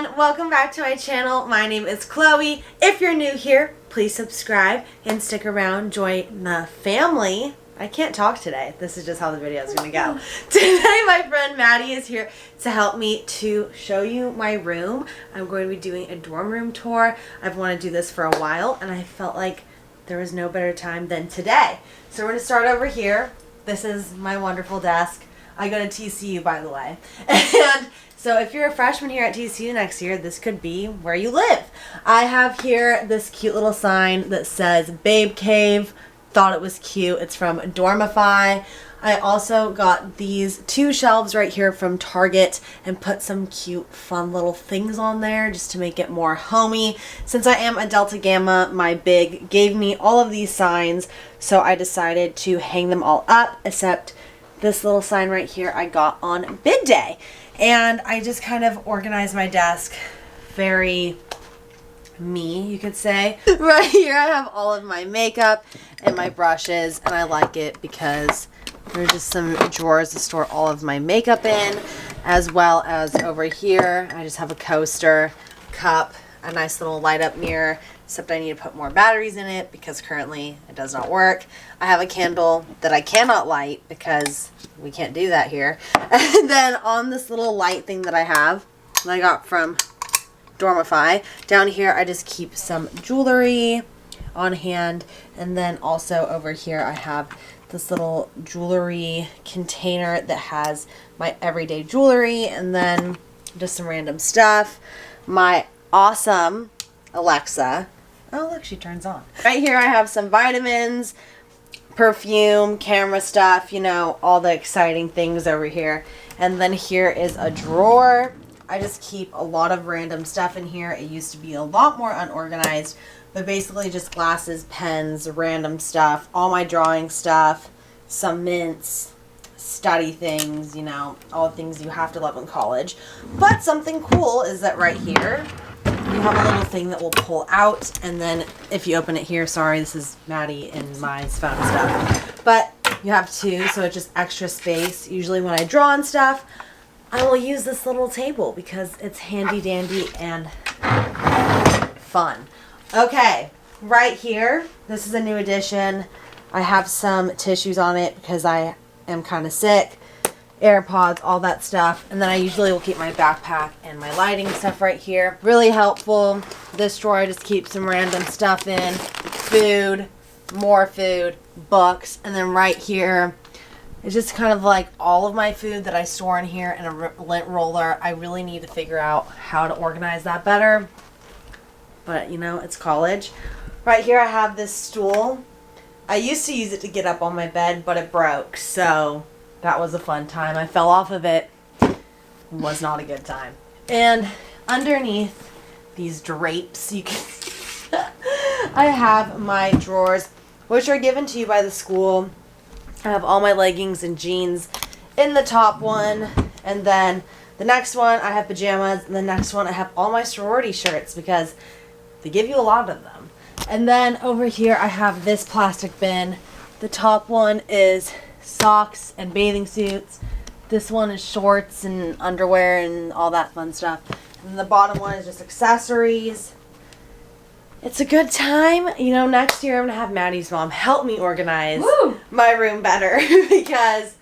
everyone, welcome back to my channel. My name is Chloe. If you're new here, please subscribe and stick around, join the family. I can't talk today. This is just how the video is going to go. Today my friend Maddie is here to help me to show you my room. I'm going to be doing a dorm room tour. I've wanted to do this for a while and I felt like there was no better time than today. So we're going to start over here. This is my wonderful desk. I go to TCU, by the way. And so if you're a freshman here at TCU next year, this could be where you live. I have here this cute little sign that says Babe Cave. Thought it was cute. It's from Dormify. I also got these two shelves right here from Target and put some cute fun little things on there just to make it more homey. Since I am a Delta Gamma, my big gave me all of these signs, so I decided to hang them all up except this little sign right here I got on bid day. And I just kind of organized my desk very me, you could say. Right here I have all of my makeup and my brushes, and I like it because there's just some drawers to store all of my makeup in, as well as over here I just have a coaster, cup, a nice little light up mirror, except I need to put more batteries in it because currently it does not work. I have a candle that I cannot light because we can't do that here. And then on this little light thing that I have, that I got from Dormify, down here I just keep some jewelry on hand, and then also over here I have this little jewelry container that has my everyday jewelry and then just some random stuff. My awesome Alexa. Oh, look, she turns on. Right here I have some vitamins, perfume, camera stuff, you know, all the exciting things over here. And then here is a drawer. I just keep a lot of random stuff in here. It used to be a lot more unorganized, but basically just glasses, pens, random stuff, all my drawing stuff, some mints, study things, you know, all the things you have to love in college. But something cool is that right here, you have a little thing that will pull out, and then if you open it here, sorry, this is Maddie and my phone stuff, but you have two, so it's just extra space. Usually when I draw and stuff, I will use this little table because it's handy dandy and fun. Okay, right here, this is a new addition. I have some tissues on it because I am kind of sick. AirPods, all that stuff. And then I usually will keep my backpack and my lighting stuff right here. Really helpful. This drawer I just keep some random stuff in. Food, more food, books. And then right here, it's just kind of like all of my food that I store in here in a lint roller. I really need to figure out how to organize that better. But, you know, it's college. Right here I have this stool. I used to use it to get up on my bed, but it broke. So that was a fun time. I fell off of it. Was not a good time. And underneath these drapes, you can I have my drawers, which are given to you by the school. I have all my leggings and jeans in the top one, and then the next one I have pajamas, and the next one I have all my sorority shirts because they give you a lot of them. And then over here I have this plastic bin. The top one is socks and bathing suits. This one is shorts and underwear and all that fun stuff. And the bottom one is just accessories. It's a good time. You know, next year I'm going to have Maddie's mom help me organize my room better because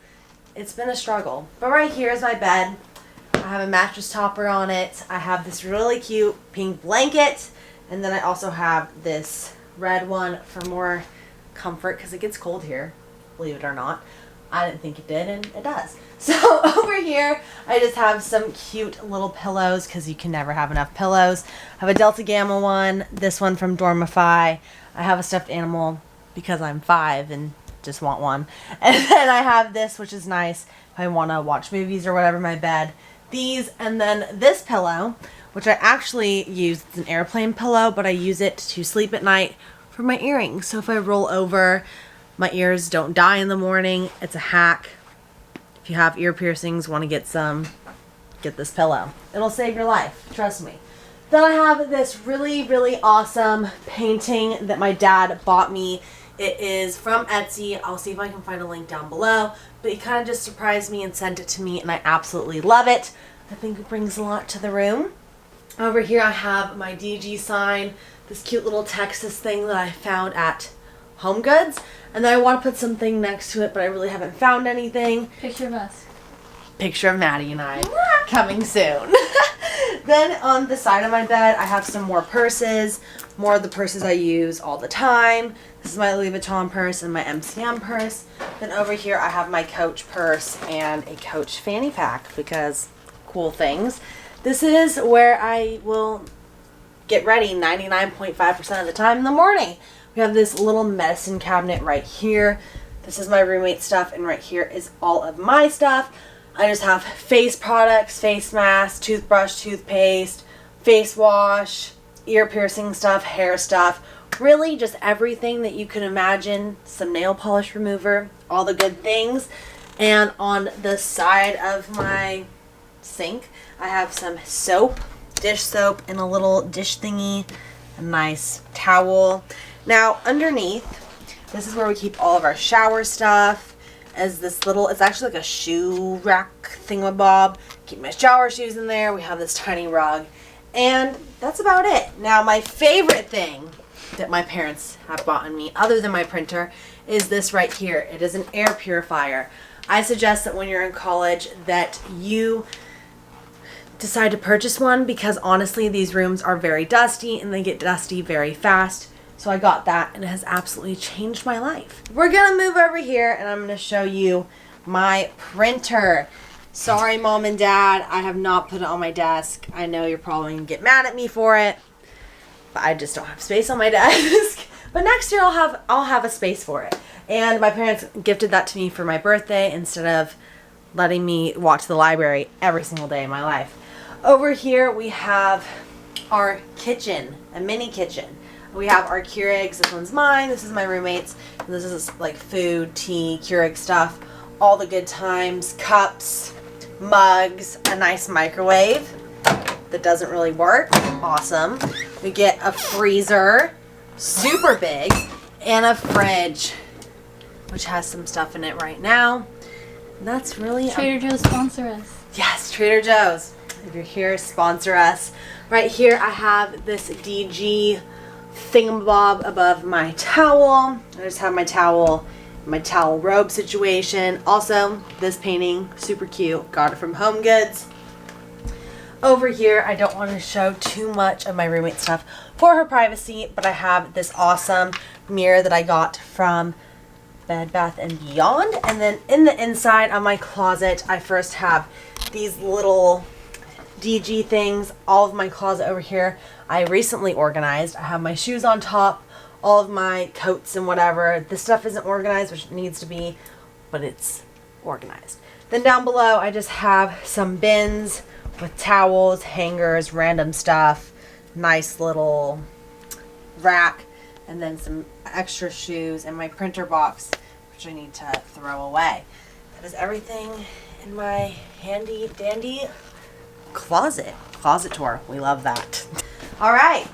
it's been a struggle. But right here is my bed. I have a mattress topper on it. I have this really cute pink blanket. And then I also have this red one for more comfort because it gets cold here, believe it or not. I didn't think it did, and it does. So over here, I just have some cute little pillows because you can never have enough pillows. I have a Delta Gamma one, this one from Dormify. I have a stuffed animal because I'm 5 and just want one. And then I have this, which is nice if I want to watch movies or whatever in my bed. These, and then this pillow, which I actually use. It's an airplane pillow, but I use it to sleep at night for my earrings. So if I roll over, my ears don't die in the morning. It's a hack. If you have ear piercings, want to get some, get this pillow. It'll save your life. Trust me. Then I have this really, really awesome painting that my dad bought me. It is from Etsy. I'll see if I can find a link down below. But he kind of just surprised me and sent it to me, and I absolutely love it. I think it brings a lot to the room. Over here I have my DG sign, this cute little Texas thing that I found at Home Goods. And then I want to put something next to it, but I really haven't found anything. Picture of us. Picture of Maddie and I coming soon. Then on the side of my bed, I have some more purses. More of the purses I use all the time. This is my Louis Vuitton purse and my MCM purse. Then over here I have my Coach purse and a Coach fanny pack because cool things. This is where I will get ready 99.5% of the time in the morning. We have this little medicine cabinet right here. This is my roommate's stuff, and right here is all of my stuff. I just have face products, face masks, toothbrush, toothpaste, face wash, ear piercing stuff, hair stuff. Really just everything that you can imagine. Some nail polish remover, all the good things. And on the side of my sink, I have some soap, dish soap, and a little dish thingy, a nice towel. Now underneath, this is where we keep all of our shower stuff. As this little, it's actually like a shoe rack thingamabob. Keep my shower shoes in there. We have this tiny rug. And that's about it. Now my favorite thing that my parents have bought me, other than my printer, is this right here. It is an air purifier. I suggest that when you're in college that you decide to purchase one, because honestly these rooms are very dusty and they get dusty very fast. So I got that and it has absolutely changed my life. We're gonna move over here and I'm gonna show you my printer. Sorry mom and dad, I have not put it on my desk. I know you're probably gonna get mad at me for it, but I just don't have space on my desk. But next year I'll have a space for it. And my parents gifted that to me for my birthday instead of letting me walk to the library every single day of my life. Over here we have our kitchen, a mini kitchen. We have our Keurigs. This one's mine. This is my roommate's. And this is like food, tea, Keurig stuff. All the good times. Cups, mugs, a nice microwave that doesn't really work. Awesome. We get a freezer, super big, and a fridge, which has some stuff in it right now. And that's really Trader Joe's sponsor us. Yes, Trader Joe's. If you're here, sponsor us. Right here I have this DG thingamabob above my towel. I just have my towel robe situation. Also, this painting, super cute. Got it from Home Goods. Over here, I don't want to show too much of my roommate's stuff for her privacy, but I have this awesome mirror that I got from Bed Bath & Beyond. And then in the inside of my closet, I first have these little DG things. All of my closet over here I recently organized. I have my shoes on top, all of my coats and whatever. This stuff isn't organized, which it needs to be, but it's organized. Then down below I just have some bins with towels, hangers, random stuff, nice little rack, and then some extra shoes and my printer box, which I need to throw away. That is everything in my handy dandy closet tour. We love that. All right,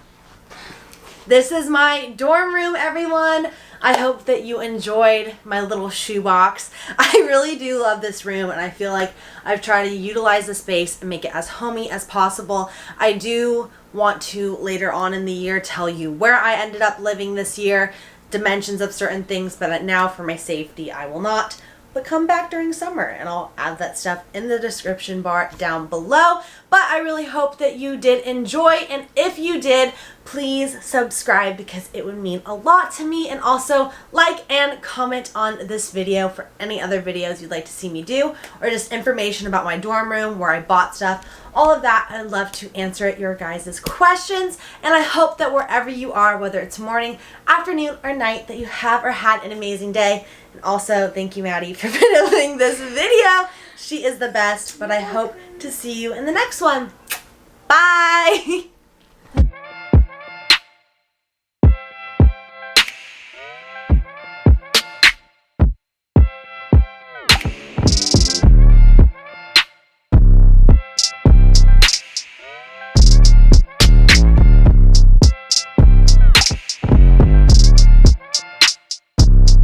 this is my dorm room, everyone. I hope that you enjoyed my little shoebox. I really do love this room, and I feel like I've tried to utilize the space and make it as homey as possible. I do want to later on in the year tell you where I ended up living this year, dimensions of certain things, but now for my safety I will not. But come back during summer and I'll add that stuff in the description bar down below. But I really hope that you did enjoy, and if you did, please subscribe because it would mean a lot to me, and also like and comment on this video for any other videos you'd like to see me do, or just information about my dorm room, where I bought stuff, all of that. I'd love to answer your guys' questions, and I hope that wherever you are, whether it's morning, afternoon, or night, that you have or had an amazing day. And also, thank you, Maddie, for filming this video. She is the best, but I hope to see you in the next one. Bye!